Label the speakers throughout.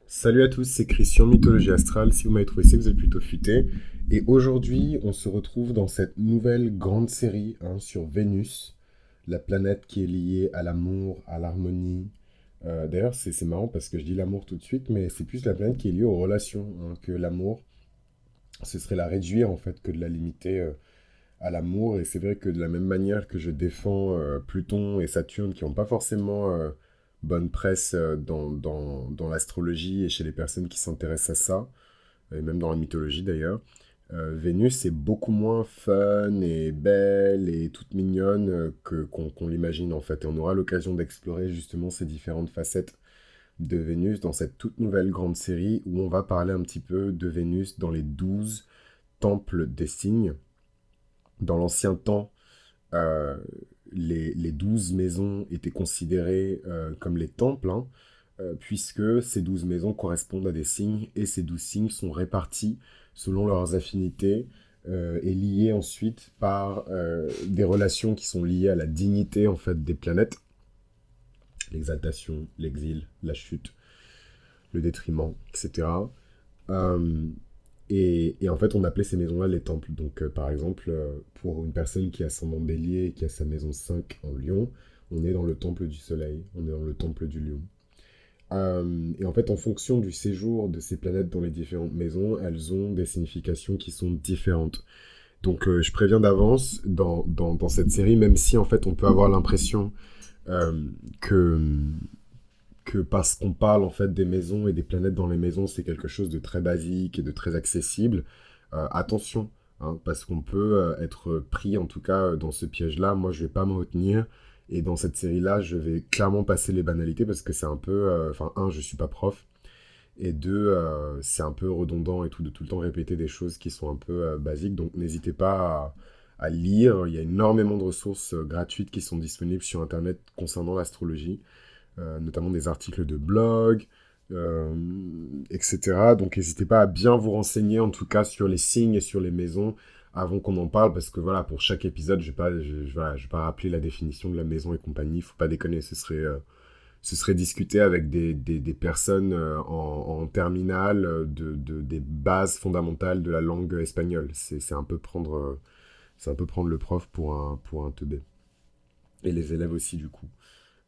Speaker 1: Salut à tous, c'est Christian, Mythologie Astrale. Si vous m'avez trouvé, c'est que vous êtes plutôt futé. Et aujourd'hui, on se retrouve dans cette nouvelle grande série sur Vénus, la planète qui est liée à l'amour, à l'harmonie. D'ailleurs, c'est marrant parce que je dis l'amour tout de suite, mais c'est plus la planète qui est liée aux relations que l'amour. Ce serait la réduire en fait que de la limiter à l'amour. Et c'est vrai que de la même manière que je défends Pluton et Saturne qui n'ont pas forcément bonne presse dans l'astrologie et chez les personnes qui s'intéressent à ça, et même dans la mythologie d'ailleurs, Vénus est beaucoup moins fun et belle et toute mignonne qu'on l'imagine en fait. Et on aura l'occasion d'explorer justement ces différentes facettes de Vénus dans cette toute nouvelle grande série où on va parler un petit peu de Vénus dans les 12 temples des signes. Dans l'ancien temps, euh, les 12 maisons étaient considérées comme les temples, puisque ces 12 maisons correspondent à des signes, et ces 12 signes sont répartis selon leurs affinités, et liés ensuite par des relations qui sont liées à la dignité en fait des planètes, l'exaltation, l'exil, la chute, le détriment, etc. Euh, et en fait, on appelait ces maisons-là les temples. Donc, par exemple, pour une personne qui a ascendant bélier et qui a sa maison 5 en lion, on est dans le temple du soleil, on est dans le temple du lion. Et en fait, en fonction du séjour de ces planètes dans les différentes maisons, elles ont des significations qui sont différentes. Donc, je préviens d'avance, dans cette série, même si en fait, on peut avoir l'impression euh, que, que parce qu'on parle en fait des maisons et des planètes dans les maisons, c'est quelque chose de très basique et de très accessible. Attention, parce qu'on peut être pris en tout cas dans ce piège-là. Moi, je vais pas me retenir. Et dans cette série-là, je vais clairement passer les banalités parce que c'est un peu, enfin, un, je suis pas prof, et deux, c'est un peu redondant et tout de tout le temps répéter des choses qui sont un peu basiques. Donc, n'hésitez pas à lire. Il y a énormément de ressources gratuites qui sont disponibles sur Internet concernant l'astrologie, notamment des articles de blog, euh, etc. Donc n'hésitez pas à bien vous renseigner en tout cas sur les signes et sur les maisons avant qu'on en parle, parce que voilà, pour chaque épisode, voilà, je vais pas rappeler la définition de la maison et compagnie, faut pas déconner, ce serait discuter avec des personnes en terminale des bases fondamentales de la langue espagnole. C'est un peu prendre le prof pour un teubé. Et les élèves aussi, du coup.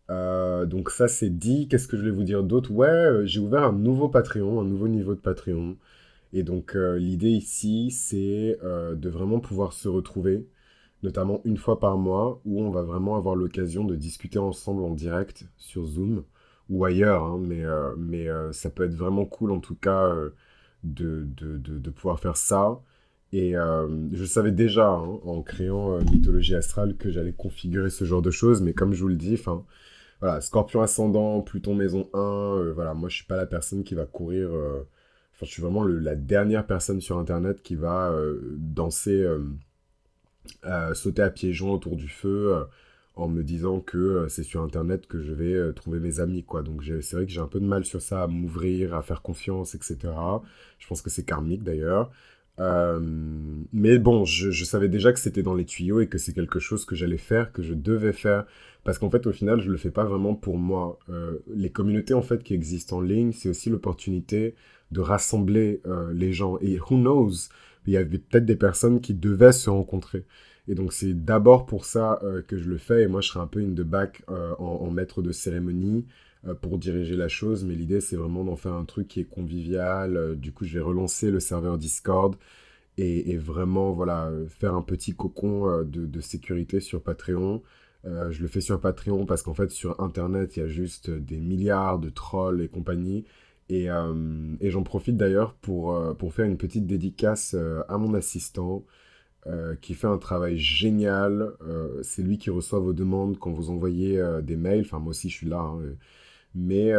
Speaker 1: Donc ça c'est dit. Qu'est-ce que je voulais vous dire d'autre? Ouais, j'ai ouvert un nouveau Patreon, un nouveau niveau de Patreon. Et donc l'idée ici, c'est de vraiment pouvoir se retrouver, notamment une fois par mois, où on va vraiment avoir l'occasion de discuter ensemble en direct sur Zoom ou ailleurs, mais ça peut être vraiment cool en tout cas de pouvoir faire ça. Et je savais déjà, en créant Mythologie Astrale, que j'allais configurer ce genre de choses, mais comme je vous le dis, enfin, voilà, Scorpion ascendant, Pluton maison 1, voilà, moi je suis pas la personne qui va courir. Enfin, je suis vraiment la dernière personne sur Internet qui va danser, sauter à pieds joints autour du feu en me disant que c'est sur Internet que je vais trouver mes amis, quoi. Donc c'est vrai que j'ai un peu de mal sur ça, à m'ouvrir, à faire confiance, etc. Je pense que c'est karmique d'ailleurs. Euh, mais bon, je savais déjà que c'était dans les tuyaux et que c'est quelque chose que j'allais faire, que je devais faire. Parce qu'en fait, au final, je le fais pas vraiment pour moi. Les communautés, en fait, qui existent en ligne, c'est aussi l'opportunité de rassembler les gens. Et who knows, il y avait peut-être des personnes qui devaient se rencontrer. Et donc, c'est d'abord pour ça que je le fais. Et moi, je serai un peu in the back en maître de cérémonie pour diriger la chose. Mais l'idée, c'est vraiment d'en faire un truc qui est convivial. Du coup, je vais relancer le serveur Discord et vraiment, voilà, faire un petit cocon de sécurité sur Patreon. Je le fais sur Patreon parce qu'en fait, sur Internet, il y a juste des milliards de trolls et compagnie. Et j'en profite d'ailleurs pour faire une petite dédicace à mon assistant qui fait un travail génial. C'est lui qui reçoit vos demandes quand vous envoyez des mails. Enfin, moi aussi, je suis là. Mais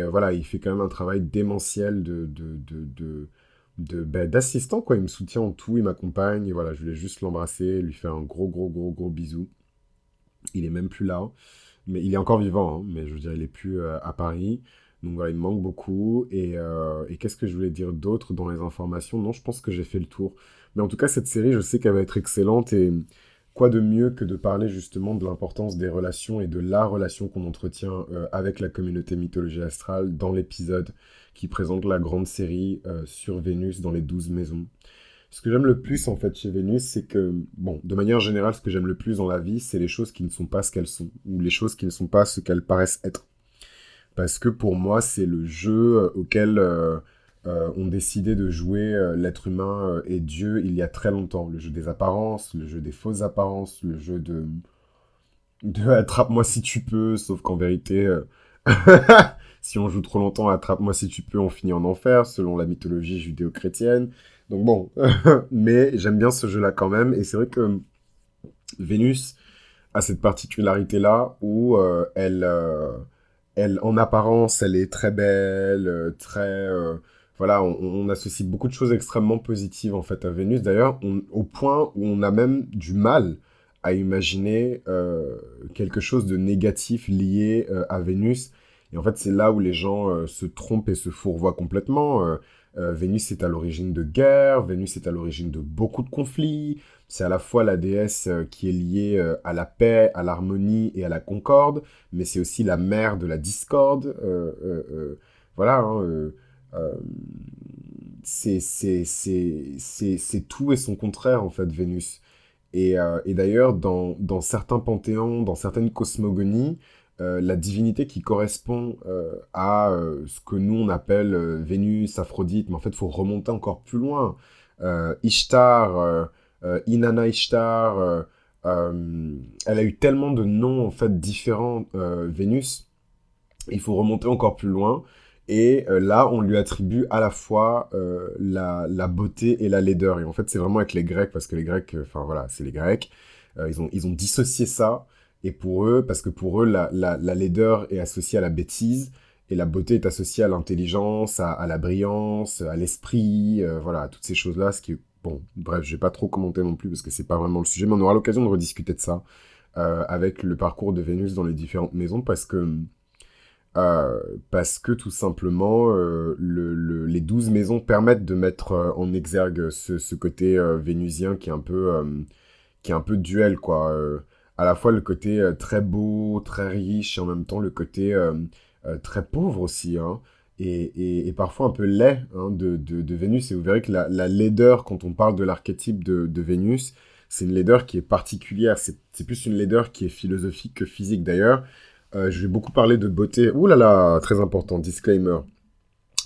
Speaker 1: voilà, il fait quand même un travail démentiel d'assistant, quoi. Il me soutient en tout, il m'accompagne. Et voilà, je voulais juste l'embrasser, lui faire un gros, gros, gros, gros bisou. Il est même plus là, mais il est encore vivant, mais je veux dire, il est plus à Paris. Donc voilà, il me manque beaucoup. Et qu'est-ce que je voulais dire d'autre dans les informations? Non, je pense que j'ai fait le tour. Mais en tout cas, cette série, je sais qu'elle va être excellente. Et quoi de mieux que de parler justement de l'importance des relations et de la relation qu'on entretient avec la communauté mythologie astrale dans l'épisode qui présente la grande série sur Vénus dans les 12 maisons. Ce que j'aime le plus en fait chez Vénus, c'est que, bon, de manière générale, ce que j'aime le plus dans la vie, c'est les choses qui ne sont pas ce qu'elles sont, ou les choses qui ne sont pas ce qu'elles paraissent être. Parce que pour moi, c'est le jeu auquel ont décidé de jouer l'être humain et Dieu il y a très longtemps. Le jeu des apparences, le jeu des fausses apparences, le jeu de attrape-moi si tu peux, sauf qu'en vérité, si on joue trop longtemps à attrape-moi si tu peux, on finit en enfer, selon la mythologie judéo-chrétienne. Donc bon, mais j'aime bien ce jeu-là quand même, et c'est vrai que Vénus a cette particularité-là où elle, en apparence, elle est très belle, voilà, on associe beaucoup de choses extrêmement positives en fait à Vénus. D'ailleurs, au point où on a même du mal à imaginer quelque chose de négatif lié à Vénus. Et en fait, c'est là où les gens se trompent et se fourvoient complètement. Vénus est à l'origine de guerres, Vénus est à l'origine de beaucoup de conflits. C'est à la fois la déesse qui est liée à la paix, à l'harmonie et à la concorde, mais c'est aussi la mère de la discorde. Voilà, hein, euh, c'est tout et son contraire, en fait, Vénus. Et d'ailleurs, dans certains panthéons, dans certaines cosmogonies, la divinité qui correspond à ce que nous, on appelle Vénus, Aphrodite, mais en fait, il faut remonter encore plus loin. Ishtar, Inanna Ishtar, elle a eu tellement de noms, en fait, différents, Vénus. Il faut remonter encore plus loin. Et là, on lui attribue à la fois la beauté et la laideur. Et en fait, c'est vraiment avec les Grecs, parce que les Grecs, enfin voilà, c'est les Grecs. Ils ont dissocié ça. Et pour eux, parce que pour eux, la laideur est associée à la bêtise, et la beauté est associée à l'intelligence, à la brillance, à l'esprit, voilà, à toutes ces choses-là. Ce qui est, bon, bref, je vais pas trop commenter non plus, parce que c'est pas vraiment le sujet, mais on aura l'occasion de rediscuter de ça avec le parcours de Vénus dans les différentes maisons, parce que tout simplement, les 12 maisons permettent de mettre en exergue ce côté vénusien qui est un peu duel, quoi. À la fois le côté très beau, très riche, et en même temps le côté très pauvre aussi, hein, et parfois un peu laid hein, de Vénus. Et vous verrez que la laideur, quand on parle de l'archétype de Vénus, c'est une laideur qui est particulière. C'est plus une laideur qui est philosophique que physique, d'ailleurs. Je vais beaucoup parler de beauté. Ouh là là, très important, disclaimer.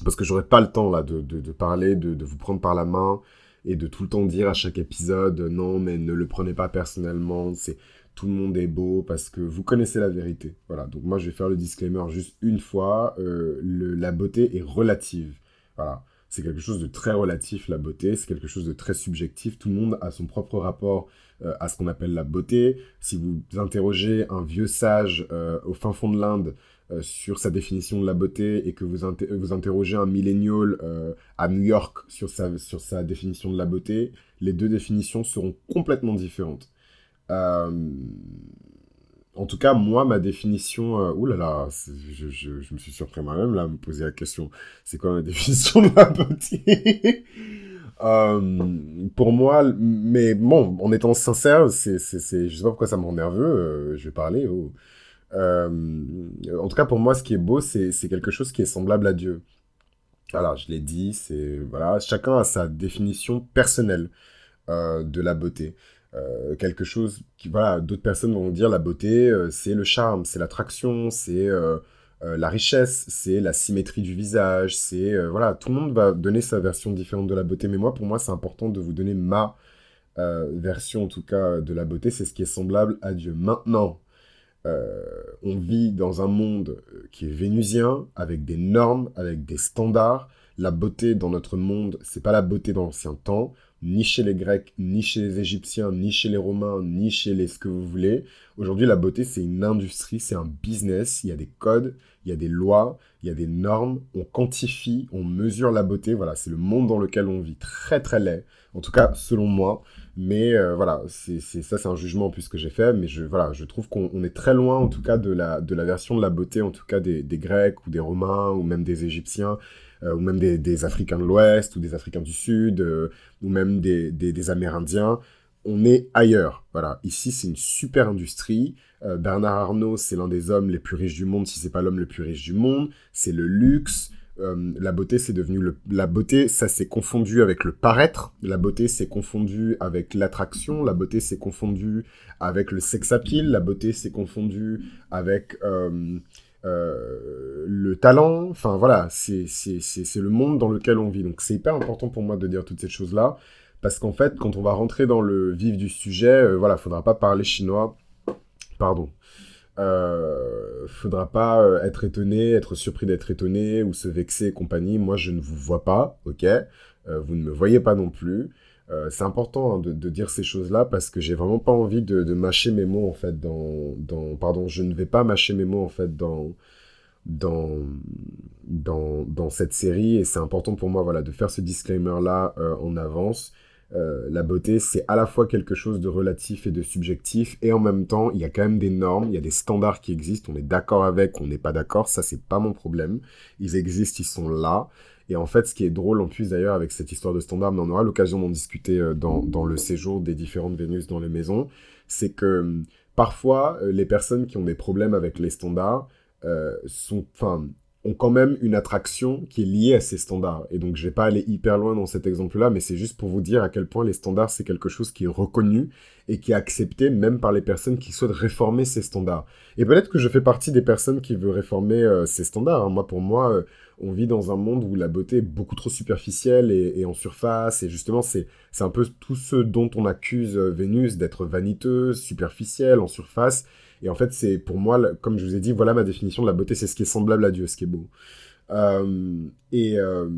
Speaker 1: Parce que j'aurais pas le temps là de parler, de vous prendre par la main et de tout le temps dire à chaque épisode non, mais ne le prenez pas personnellement, c'est tout le monde est beau parce que vous connaissez la vérité. Voilà, donc moi je vais faire le disclaimer juste une fois. La beauté est relative. Voilà, c'est quelque chose de très relatif, la beauté, c'est quelque chose de très subjectif. Tout le monde a son propre rapport à ce qu'on appelle la beauté. Si vous interrogez un vieux sage au fin fond de l'Inde, sur sa définition de la beauté et que vous interrogez un millénial à New York sur sa définition de la beauté, les deux définitions seront complètement différentes. Euh, En tout cas, moi, ma définition... ouh là là, je me suis surpris moi-même là à me poser la question. C'est quoi ma définition de la beauté? Pour moi, mais bon, en étant sincère, je sais pas pourquoi ça me rend nerveux, je vais parler. Oh. En tout cas, pour moi, ce qui est beau, c'est quelque chose qui est semblable à Dieu. Voilà, je l'ai dit, c'est voilà, chacun a sa définition personnelle de la beauté. Quelque chose qui, voilà, d'autres personnes vont dire la beauté, c'est le charme, c'est l'attraction, c'est la richesse, c'est la symétrie du visage, c'est voilà, tout le monde va donner sa version différente de la beauté, mais moi, pour moi, c'est important de vous donner ma version, en tout cas, de la beauté, c'est ce qui est semblable à Dieu. Maintenant, on vit dans un monde qui est vénusien, avec des normes, avec des standards. La beauté dans notre monde, c'est pas la beauté dans l'ancien temps, ni chez les Grecs, ni chez les Égyptiens, ni chez les Romains, ni chez les ce que vous voulez. Aujourd'hui, la beauté, c'est une industrie, c'est un business. Il y a des codes, il y a des lois, il y a des normes. On quantifie, on mesure la beauté. Voilà, c'est le monde dans lequel on vit, très très laid. En tout cas, selon moi. Mais voilà, ça c'est un jugement en plus que j'ai fait, mais voilà, je trouve qu'on est très loin en tout cas de la version de la beauté, en tout cas des Grecs ou des Romains ou même des Égyptiens, ou même des Africains de l'Ouest ou des Africains du Sud, ou même des Amérindiens. on est ailleurs. Voilà, ici, c'est une super industrie. Bernard Arnault, c'est l'un des hommes les plus riches du monde, si c'est pas l'homme le plus riche du monde. C'est le luxe. La beauté, c'est devenu la beauté, ça s'est confondu avec le paraître. La beauté, c'est confondu avec l'attraction. La beauté, c'est confondu avec le sex appeal. La beauté, c'est confondu avec le talent. Enfin, voilà, c'est le monde dans lequel on vit. Donc, c'est hyper important pour moi de dire toutes ces choses-là. Parce qu'en fait, quand on va rentrer dans le vif du sujet, voilà, faudra pas parler chinois. Pardon. Faudra pas être étonné, être surpris d'être étonné ou se vexer et compagnie. Moi, je ne vous vois pas, ok. Vous ne me voyez pas non plus. C'est important hein, de dire ces choses-là parce que j'ai vraiment pas envie de mâcher mes mots en fait pardon, je ne vais pas mâcher mes mots en fait dans, dans cette série et c'est important pour moi voilà, de faire ce disclaimer-là en avance. La beauté, c'est à la fois quelque chose de relatif et de subjectif, et en même temps, il y a quand même des normes, il y a des standards qui existent, on est d'accord avec, on n'est pas d'accord, ça, c'est pas mon problème. Ils existent, ils sont là. Et en fait, ce qui est drôle en plus d'ailleurs avec cette histoire de standards, mais on aura l'occasion d'en discuter dans le séjour des différentes Vénus dans les maisons, c'est que parfois, les personnes qui ont des problèmes avec les standards ont quand même une attraction qui est liée à ces standards. Et donc, je vais pas aller hyper loin dans cet exemple-là, mais c'est juste pour vous dire à quel point les standards, c'est quelque chose qui est reconnu et qui est accepté même par les personnes qui souhaitent réformer ces standards. Et peut-être que je fais partie des personnes qui veulent réformer ces standards. Hein. Moi, pour moi, on vit dans un monde où la beauté est beaucoup trop superficielle et en surface. Et justement, c'est un peu tout ce dont on accuse Vénus d'être vaniteuse, superficielle, en surface. Et en fait, c'est pour moi, comme je vous ai dit, voilà ma définition de la beauté, c'est ce qui est semblable à Dieu, ce qui est beau. Euh, et, euh,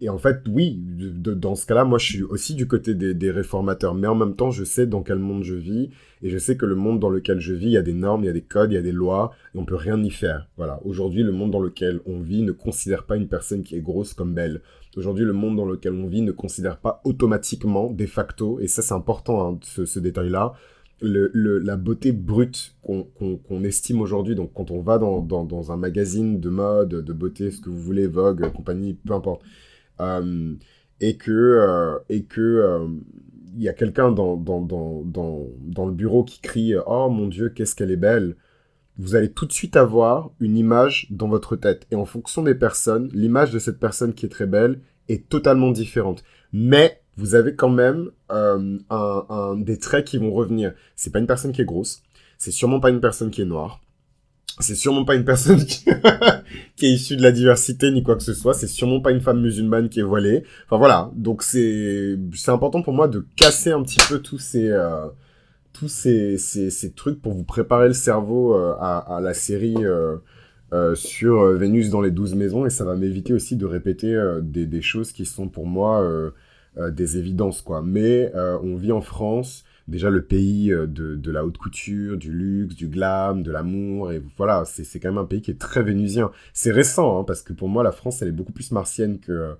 Speaker 1: et en fait, oui, dans ce cas-là, moi, je suis aussi du côté des réformateurs. Mais en même temps, je sais dans quel monde je vis. Et je sais que le monde dans lequel je vis, il y a des normes, il y a des codes, il y a des lois. Et on peut rien y faire. Voilà. Aujourd'hui, le monde dans lequel on vit ne considère pas une personne qui est grosse comme belle. Aujourd'hui, le monde dans lequel on vit ne considère pas automatiquement, de facto, et ça c'est important, hein, ce détail-là, la beauté brute qu'on estime aujourd'hui. Donc quand on va dans un magazine de mode, de beauté, ce que vous voulez, Vogue, compagnie, peu importe, euh, et que il y a quelqu'un dans le bureau qui crie «Oh mon Dieu, qu'est-ce qu'elle est belle!» Vous allez tout de suite avoir une image dans votre tête. Et en fonction des personnes, l'image de cette personne qui est très belle est totalement différente. Mais vous avez quand même des traits qui vont revenir. C'est pas une personne qui est grosse. C'est sûrement pas une personne qui est noire. C'est sûrement pas une personne qui est issue de la diversité ni quoi que ce soit. C'est sûrement pas une femme musulmane qui est voilée. Enfin voilà. Donc c'est important pour moi de casser un petit peu tous ces trucs pour vous préparer le cerveau à la série sur Vénus dans les 12 maisons et ça va m'éviter aussi de répéter des choses qui sont pour moi des évidences, quoi. Mais on vit en France, déjà le pays de la haute couture, du luxe, du glam, de l'amour, et voilà, c'est quand même un pays qui est très vénusien. C'est récent, hein, parce que pour moi, la France, elle est beaucoup plus martienne que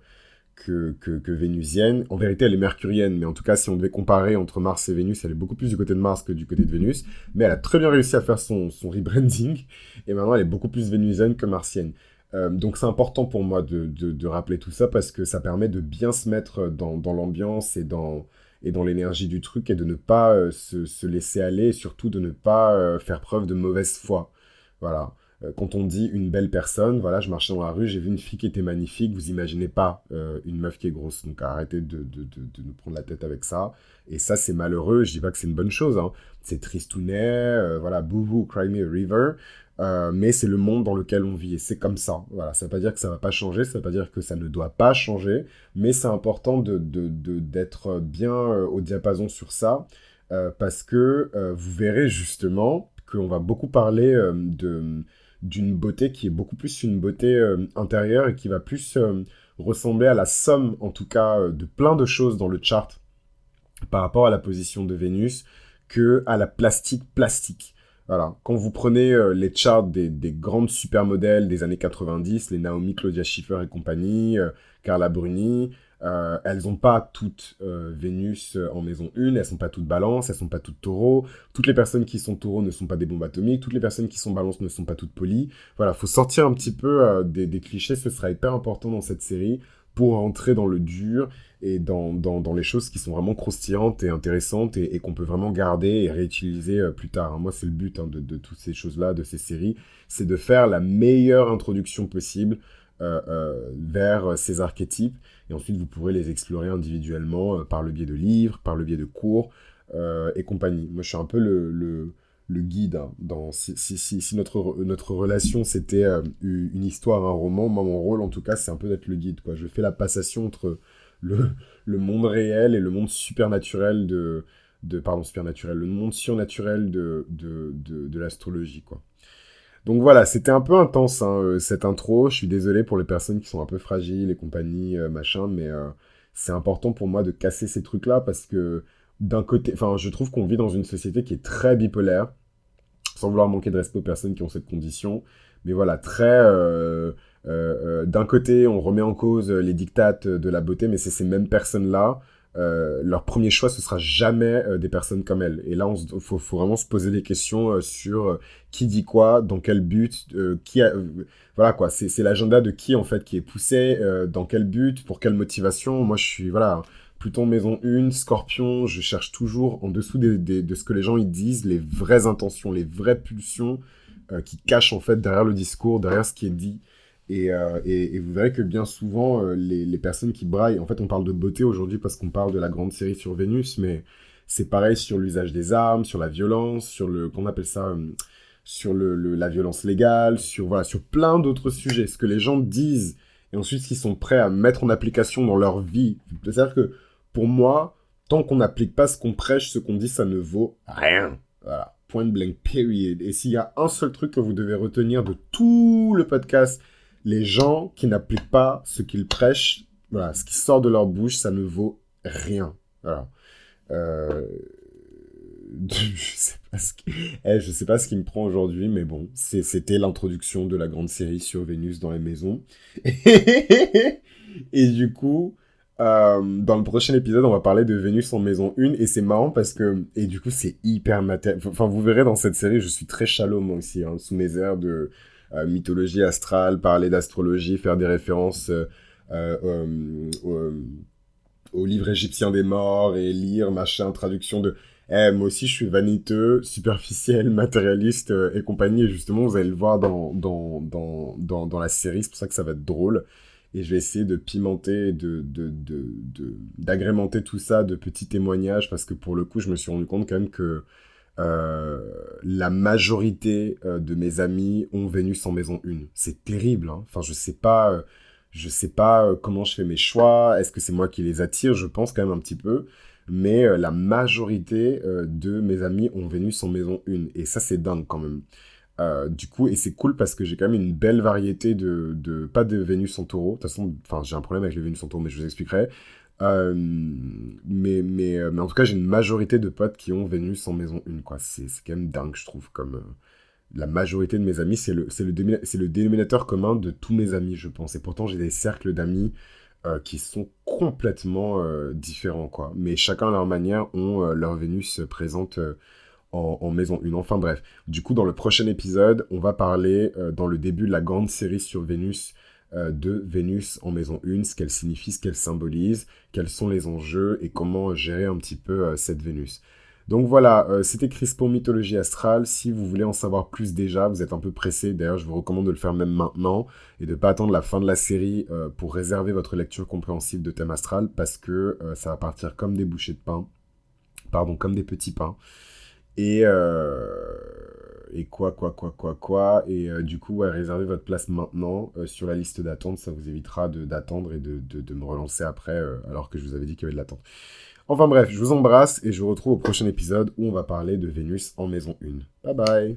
Speaker 1: vénusienne. En vérité, elle est mercurienne, mais en tout cas, si on devait comparer entre Mars et Vénus, elle est beaucoup plus du côté de Mars que du côté de Vénus. Mais elle a très bien réussi à faire son rebranding, et maintenant, elle est beaucoup plus vénusienne que martienne. Donc c'est important pour moi de rappeler tout ça, parce que ça permet de bien se mettre dans l'ambiance et dans l'énergie du truc, et de ne pas se laisser aller, et surtout de ne pas faire preuve de mauvaise foi. Voilà. Quand on dit une belle personne, voilà, je marchais dans la rue, j'ai vu une fille qui était magnifique, vous imaginez pas une meuf qui est grosse. Donc arrêtez de nous prendre la tête avec ça. Et ça, c'est malheureux, je dis pas que c'est une bonne chose, hein. C'est tristounet, voilà, boo-hoo, cry me a river. Mais c'est le monde dans lequel on vit et c'est comme ça. Voilà, ça veut pas dire que ça va pas changer, ça veut pas dire que ça ne doit pas changer, mais c'est important d'être bien au diapason sur ça, parce que vous verrez justement qu'on va beaucoup parler d'une beauté qui est beaucoup plus une beauté intérieure et qui va plus ressembler à la somme, en tout cas, de plein de choses dans le chart par rapport à la position de Vénus que à la plastique. Voilà. Quand vous prenez les charts des grandes supermodèles des années 90, les Naomi, Claudia Schiffer et compagnie, Carla Bruni, elles n'ont pas toutes Vénus en maison 1, elles sont pas toutes Balance, elles sont pas toutes Taureau. Toutes les personnes qui sont Taureau ne sont pas des bombes atomiques, toutes les personnes qui sont Balance ne sont pas toutes polies. Voilà, faut sortir un petit peu des clichés, ce sera hyper important dans cette série pour entrer dans le dur et dans les choses qui sont vraiment croustillantes et intéressantes et qu'on peut vraiment garder et réutiliser plus tard, hein. Moi, c'est le but, hein, de toutes ces choses-là, de ces séries, c'est de faire la meilleure introduction possible vers ces archétypes. Et ensuite, vous pourrez les explorer individuellement par le biais de livres, par le biais de cours et compagnie. Moi, je suis un peu le guide, hein, si notre relation c'était une histoire, un roman, moi mon rôle en tout cas c'est un peu d'être le guide, quoi. Je fais la passation entre le, le monde réel et le monde supernaturel pardon, supernaturel, le monde surnaturel de l'astrologie, quoi. Donc voilà, c'était un peu intense, hein, cette intro. Je suis désolé pour les personnes qui sont un peu fragiles et compagnie, machin, mais c'est important pour moi de casser ces trucs-là parce que d'un côté, enfin, je trouve qu'on vit dans une société qui est très bipolaire, sans vouloir manquer de respect aux personnes qui ont cette condition. Mais voilà, très... d'un côté, on remet en cause les dictates de la beauté, mais c'est ces mêmes personnes-là. Leur premier choix, ce sera jamais des personnes comme elles. Et là, faut vraiment se poser des questions sur qui dit quoi, dans quel but, voilà quoi, c'est l'agenda de qui en fait qui est poussé, dans quel but, pour quelle motivation. Moi, je suis, voilà, Pluton maison 1, Scorpion, je cherche toujours en dessous de ce que les gens ils disent, les vraies intentions, les vraies pulsions qui cachent en fait derrière le discours, derrière ce qui est dit. Et vous verrez que bien souvent, les personnes qui braillent, en fait on parle de beauté aujourd'hui parce qu'on parle de la grande série sur Vénus, mais c'est pareil sur l'usage des armes, sur la violence, sur qu'on appelle ça, sur la violence légale, voilà, sur plein d'autres sujets. Ce que les gens disent et ensuite ce qu'ils sont prêts à mettre en application dans leur vie. C'est-à-dire que pour moi, tant qu'on n'applique pas ce qu'on prêche, ce qu'on dit, ça ne vaut rien. Voilà, point blank, period. Et s'il y a un seul truc que vous devez retenir de tout le podcast, les gens qui n'appliquent pas ce qu'ils prêchent, voilà, ce qui sort de leur bouche, ça ne vaut rien. Voilà. Je sais pas ce qui me prend aujourd'hui, mais bon, c'était l'introduction de la grande série sur Vénus dans les maisons. Et du coup, dans le prochain épisode, on va parler de Vénus en maison 1, et c'est marrant parce que, et du coup, c'est hyper matériel. Enfin, vous verrez dans cette série, je suis très shallow moi aussi, hein, sous mes airs de mythologie astrale, parler d'astrologie, faire des références euh, euh, au, au livre égyptien des morts et lire, machin, traduction de... moi aussi, je suis vaniteux, superficiel, matérialiste et compagnie. Et justement, vous allez le voir dans la série. C'est pour ça que ça va être drôle. Et je vais essayer de pimenter, d'agrémenter tout ça de petits témoignages. Parce que pour le coup, je me suis rendu compte quand même que la majorité de mes amis ont Vénus en maison 1. C'est terrible, hein. Enfin, je sais pas comment je fais mes choix. Est-ce que c'est moi qui les attire? Je pense quand même un petit peu. Mais la majorité de mes amis ont Vénus en maison 1. Et ça, c'est dingue quand même. Du coup, et c'est cool parce que j'ai quand même une belle variété pas de Vénus en taureau. De toute façon, enfin, j'ai un problème avec les Vénus en taureau, mais je vous expliquerai. Mais en tout cas, j'ai une majorité de potes qui ont Vénus en maison 1, quoi. C'est quand même dingue, je trouve, comme... la majorité de mes amis, c'est le dénominateur commun de tous mes amis, je pense. Et pourtant, j'ai des cercles d'amis qui sont complètement différents, quoi. Mais chacun à leur manière ont leur Vénus présente en maison 1. Enfin bref, du coup, dans le prochain épisode, on va parler, dans le début de la grande série sur Vénus, de Vénus en maison 1, ce qu'elle signifie, ce qu'elle symbolise, quels sont les enjeux et comment gérer un petit peu cette Vénus. Donc voilà, c'était Crispo Mythologie Astrale. Si vous voulez en savoir plus déjà, vous êtes un peu pressé. D'ailleurs, je vous recommande de le faire même maintenant et de ne pas attendre la fin de la série pour réserver votre lecture compréhensive de thème astral parce que ça va partir comme des bouchées de pain. Pardon, comme des petits pains. Et quoi. Et du coup, ouais, réservez votre place maintenant sur la liste d'attente. Ça vous évitera d'attendre et de me relancer après alors que je vous avais dit qu'il y avait de l'attente. Enfin bref, je vous embrasse et je vous retrouve au prochain épisode où on va parler de Vénus en maison 1. Bye bye!